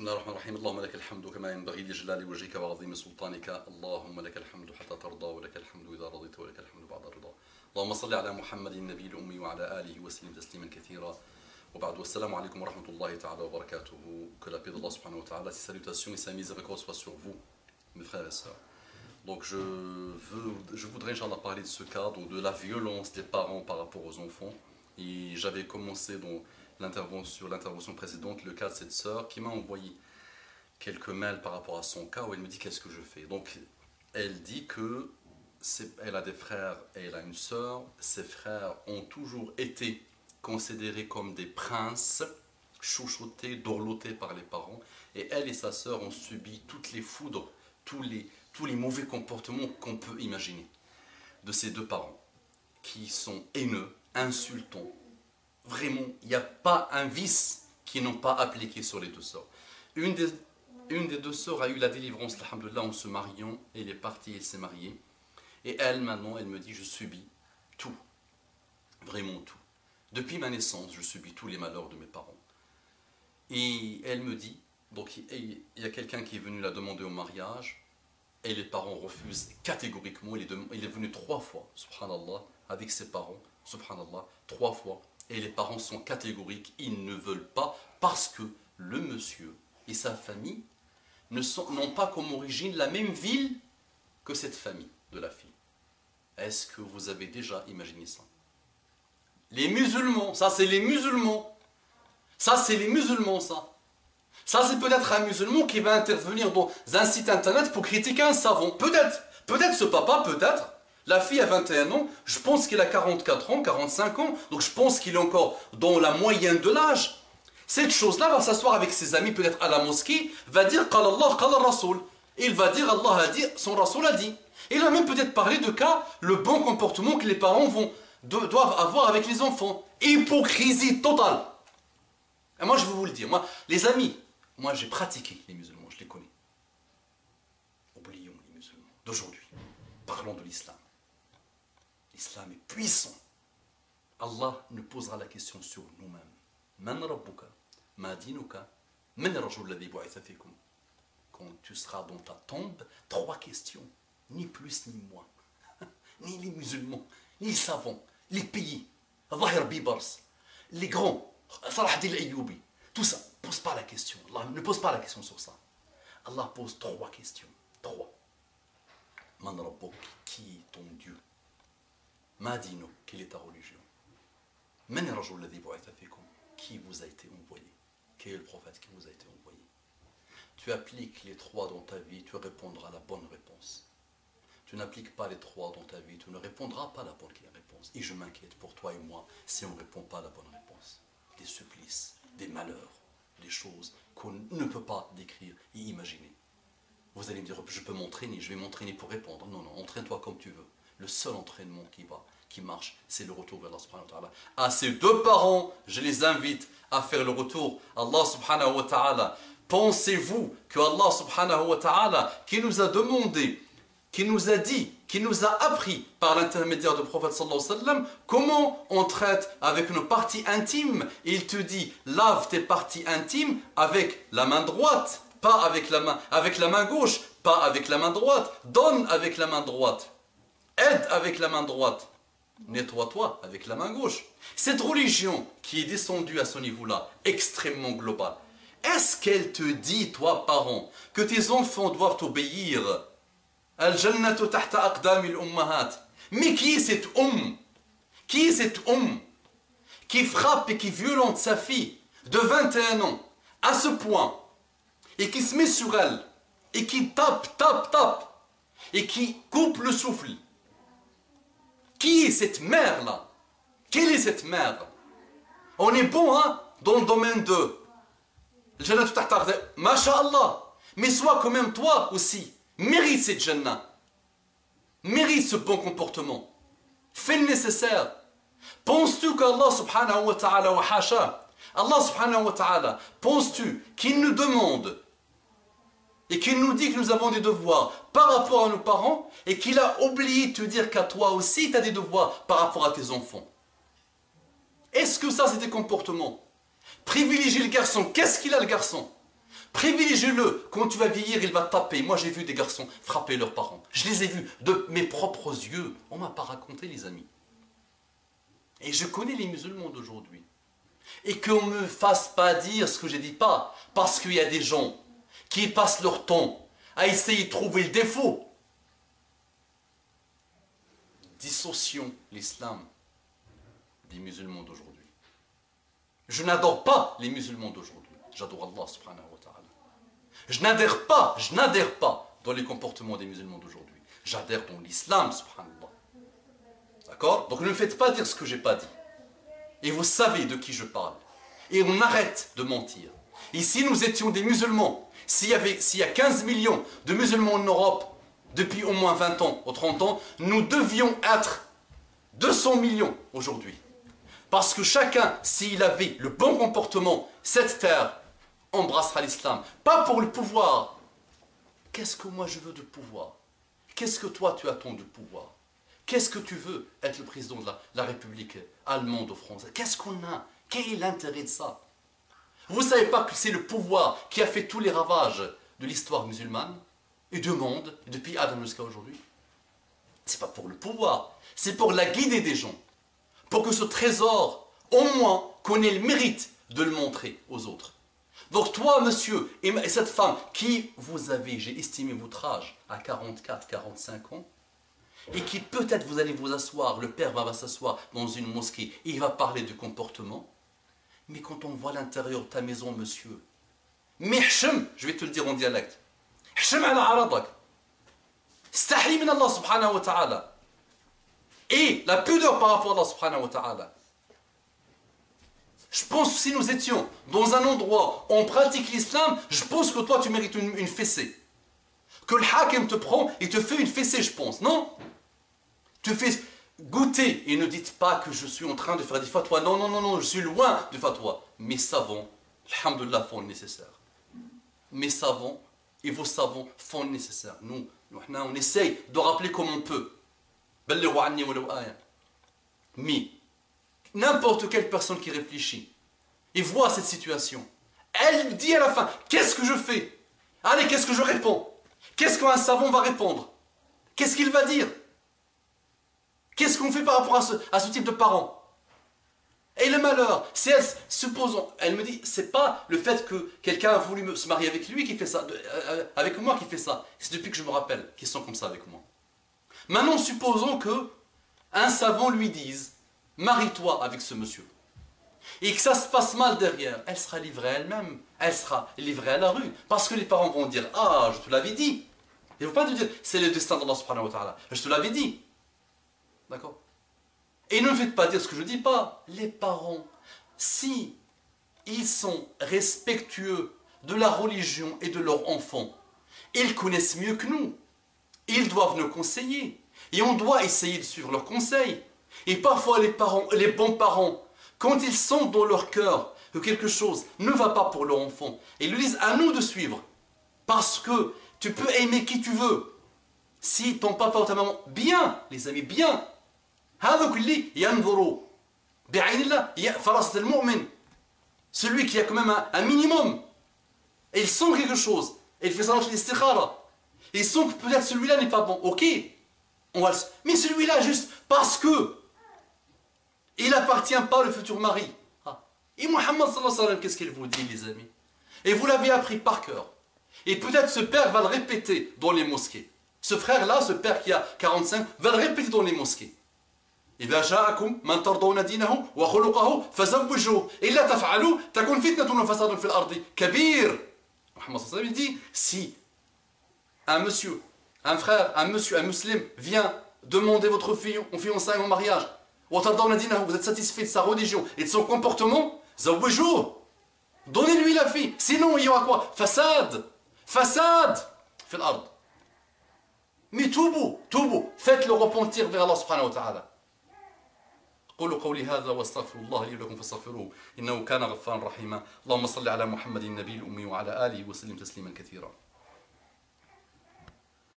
بسم الله الرحمن الرحيم اللهم لك الحمد كما ينبغي لجلال وجهك وعظيم سلطانك اللهم لك الحمد حتى ترضى ولك الحمد إذا رضيت ولك الحمد بعد الرضا اللهم صل على محمد النبي الأمي وعلى آله وسلم تسليما كثيرا وبعد والسلام عليكم ورحمة الله تعالى وبركاته. Que la paix d'Allah subhanahu wa ta'ala, ses salutations et sa miséricorde soient sur vous, mes frères et sœurs. Donc je voudrais Inch'Allah parler de ce cas, donc de la violence des parents par rapport aux enfants. Et j'avais commencé dans l'intervention précédente le cas de cette sœur qui m'a envoyé quelques mails par rapport à son cas où elle me dit qu'est-ce que je fais. Donc elle dit que elle a des frères et elle a une sœur. Ses frères ont toujours été considérés comme des princes, chouchoutés, dorlotés par les parents. Et elle et sa sœur ont subi toutes les foudres, tous les mauvais comportements qu'on peut imaginer de ces deux parents qui sont haineux, insultants. Vraiment, il n'y a pas un vice qu'ils n'ont pas appliqué sur les deux sœurs. Une des deux sœurs a eu la délivrance, alhamdoulilah, en se mariant. Elle est partie, elle s'est mariée. Et elle, maintenant, elle me dit, je subis tout. Vraiment tout. Depuis ma naissance, je subis tous les malheurs de mes parents. Et elle me dit, donc il y a quelqu'un qui est venu la demander au mariage, et les parents refusent catégoriquement. Il est venu 3 fois, subhanallah, avec ses parents, subhanallah, 3 fois. Et les parents sont catégoriques, ils ne veulent pas, parce que le monsieur et sa famille n'ont pas comme origine la même ville que cette famille de la fille. Est-ce que vous avez déjà imaginé ça? Les musulmans, ça c'est les musulmans. Ça c'est les musulmans, ça. Ça c'est peut-être un musulman qui va intervenir dans un site internet pour critiquer un savant. Peut-être ce papa, peut-être. La fille a 21 ans, je pense qu'il a 44 ans, 45 ans, donc je pense qu'il est encore dans la moyenne de l'âge. Cette chose-là va s'asseoir avec ses amis, peut-être à la mosquée, va dire « Qala Allah, Qala Rasoul ». Il va dire « Allah a dit, son Rasoul a dit ». Il va même peut-être parler de cas, le bon comportement que les parents doivent avoir avec les enfants. Hypocrisie totale. Et moi je vais vous le dire, moi, les amis, moi j'ai pratiqué les musulmans, je les connais. Oublions les musulmans d'aujourd'hui. Parlons de l'islam. L'islam est puissant. Allah nous posera la question sur nous-mêmes. Man rabbuka, ma dinuka, man rajul ladhi bu'itha fikum. Quand tu seras dans ta tombe, 3 questions, ni plus ni moins. Ni les musulmans, ni les savants, les pays, Zahir Bibars, les grands, Salah Adil Ayyoubi, tout ça, ne pose pas la question. Allah ne pose pas la question sur ça. Allah pose 3 questions. 3. Man rabbuk, qui est ton Dieu? Ma dino, quelle est ta religion? Man rajul ladhi bu'itha fikum, qui vous a été envoyé? Quel est le prophète qui vous a été envoyé? Tu appliques les 3 dans ta vie, tu répondras à la bonne réponse. Tu n'appliques pas les 3 dans ta vie, tu ne répondras pas à la bonne réponse. Et je m'inquiète pour toi et moi si on ne répond pas à la bonne réponse. Des supplices, des malheurs, des choses qu'on ne peut pas décrire et imaginer. Vous allez me dire, je peux m'entraîner, je vais m'entraîner pour répondre. Non, non, entraîne-toi comme tu veux. Le seul entraînement qui marche, c'est le retour vers Allah subhanahu wa ta'ala. À ces 2 parents, je les invite à faire le retour. Allah subhanahu wa ta'ala, pensez-vous que Allah subhanahu wa ta'ala, qui nous a demandé, qui nous a dit, qui nous a appris par l'intermédiaire du prophète sallallahu alayhi wa sallam, comment on traite avec nos parties intimes. Il te dit, lave tes parties intimes avec la main droite, pas avec la main gauche, pas avec la main droite, donne avec la main droite, aide avec la main droite, nettoie-toi avec la main gauche. Cette religion qui est descendue à ce niveau-là, extrêmement globale, est-ce qu'elle te dit, toi parent, que tes enfants doivent obéir? Al-Jannatu tahta aqdamil ummahat. Mais qui est cette Qui est cette qui frappe et qui violente sa fille de 21 ans à ce point et qui se met sur elle et qui tape et qui coupe le souffle? Qui est cette mère-là? Quelle est cette mère? On est bon, hein, dans le domaine de Al-Jannatu tahta aqdamil. Masha'Allah. Mais sois quand même toi aussi. Mérite cette Jannah. Mérite ce bon comportement. Fais le nécessaire. Penses-tu qu'Allah subhanahu wa ta'ala wa hasha, Allah subhanahu wa ta'ala, penses-tu qu'il nous demande et qu'il nous dit que nous avons des devoirs par rapport à nos parents et qu'il a oublié de te dire qu'à toi aussi tu as des devoirs par rapport à tes enfants? Est-ce que ça c'est des comportements? Privilégier le garçon. Qu'est-ce qu'il a le garçon? Privilégie-le. Quand tu vas vieillir, il va taper. Moi, j'ai vu des garçons frapper leurs parents. Je les ai vus de mes propres yeux. On ne m'a pas raconté, les amis. Et je connais les musulmans d'aujourd'hui. Et qu'on ne me fasse pas dire ce que je ne dis pas. Parce qu'il y a des gens qui passent leur temps à essayer de trouver le défaut. Dissocions l'islam des musulmans d'aujourd'hui. Je n'adore pas les musulmans d'aujourd'hui. J'adore Allah subhanahu wa ta'ala. Je n'adhère pas dans les comportements des musulmans d'aujourd'hui. J'adhère dans l'islam subhanallah. D'accord? Donc ne me faites pas dire ce que je n'ai pas dit. Et vous savez de qui je parle. Et on arrête de mentir. Et si nous étions des musulmans, s'il y a 15 millions de musulmans en Europe, depuis au moins 20 ans ou 30 ans, nous devions être 200 millions aujourd'hui. Parce que chacun, s'il avait le bon comportement, cette terre embrassera l'islam. Pas pour le pouvoir. Qu'est-ce que moi je veux de pouvoir? Qu'est-ce que toi tu attends de pouvoir? Qu'est-ce que tu veux être le président de la République allemande ou française? Qu'est-ce qu'on a? Quel est l'intérêt de ça? Vous ne savez pas que c'est le pouvoir qui a fait tous les ravages de l'histoire musulmane et du monde, depuis Adam jusqu'à aujourd'hui? Ce n'est pas pour le pouvoir, c'est pour la guider des gens. Pour que ce trésor, au moins, qu'on ait le mérite de le montrer aux autres. Donc toi, monsieur, et cette femme, qui vous avez, j'ai estimé votre âge à 44, 45 ans, et qui peut-être vous allez vous asseoir, le père va s'asseoir dans une mosquée, et il va parler de comportement. Mais quand on voit l'intérieur de ta maison, monsieur, mihshem, je vais te le dire en dialecte, hshem ala aradak, stahi min Allah subhanahu wa ta'ala. Et la pudeur par rapport à Allah subhanahu wa ta'ala. Je pense que si nous étions dans un endroit où on pratique l'islam, je pense que toi tu mérites une fessée. Que le hakim te prend et te fait une fessée, je pense, non? Tu fais goûter et ne dites pas que je suis en train de faire des fatwas. Non, non, non, non, je suis loin de fatwa. Mes savants, alhamdoulilah, font le nécessaire. Mes savants et vos savants font le nécessaire. Nous, on essaye de rappeler comme on peut. Mais n'importe quelle personne qui réfléchit et voit cette situation, elle dit à la fin, qu'est-ce que je fais? Allez, qu'est-ce que je réponds? Qu'est-ce qu'un savant va répondre? Qu'est-ce qu'il va dire? Qu'est-ce qu'on fait par rapport à ce type de parents? Et le malheur, c'est elle, supposons, elle me dit, c'est pas le fait que quelqu'un a voulu se marier avec lui qui fait ça, avec moi qui fait ça. C'est depuis que je me rappelle qu'ils sont comme ça avec moi. Maintenant, supposons que un savant lui dise, marie-toi avec ce monsieur. Et que ça se passe mal derrière, elle sera livrée elle-même, elle sera livrée à la rue. Parce que les parents vont dire, ah, je te l'avais dit. Ils ne vont pas te dire, c'est le destin d'Allah subhanahu wa ta'ala. Je te l'avais dit. D'accord? Et ne me faites pas dire ce que je ne dis pas. Les parents, si ils sont respectueux de la religion et de leur enfant, ils connaissent mieux que nous. Ils doivent nous conseiller. Et on doit essayer de suivre leurs conseils. Et parfois les parents, les bons parents, quand ils sentent dans leur cœur que quelque chose ne va pas pour leur enfant, ils lui disent à nous de suivre. Parce que tu peux aimer qui tu veux. Si ton papa ou ta maman, bien, les amis, bien. Celui qui a quand même un minimum. Et il sent quelque chose. Et il fait ça dans l'istikhara. Et sent que peut-être celui-là n'est pas bon. Ok. Mais celui-là, juste parce que il n'appartient pas au futur mari. Et Muhammad sallallahu alayhi wa sallam, qu'est-ce qu'il vous dit, les amis? Et vous l'avez appris par cœur. Et peut-être ce père va le répéter dans les mosquées. Ce frère-là, ce père qui a 45, va le répéter dans les mosquées. إذا جاءكم من ترضون دينه وخلقه فزوجوه إلا تفعلوا تكون فتنة وفساد في الأرض كبير. Muhammad sallallahu alayhi wa sallam dit, si un monsieur, un frère, un monsieur, un musulman vient demander votre fille en fiançailles en mariage, vous êtes satisfait de sa religion et de son comportement, donnez-lui la fille, sinon il y aura quoi? Fasad, fil ard. Mais toubou, faites-le repentir vers Allah subhanahu wa ta'ala. قولوا قولي هذا واستغفر الله لي ولكم فاستغفروه إنه كان غفارا رحيما اللهم صل على محمد النبي الأمي وعلى آله وسلم تسليما كثيرا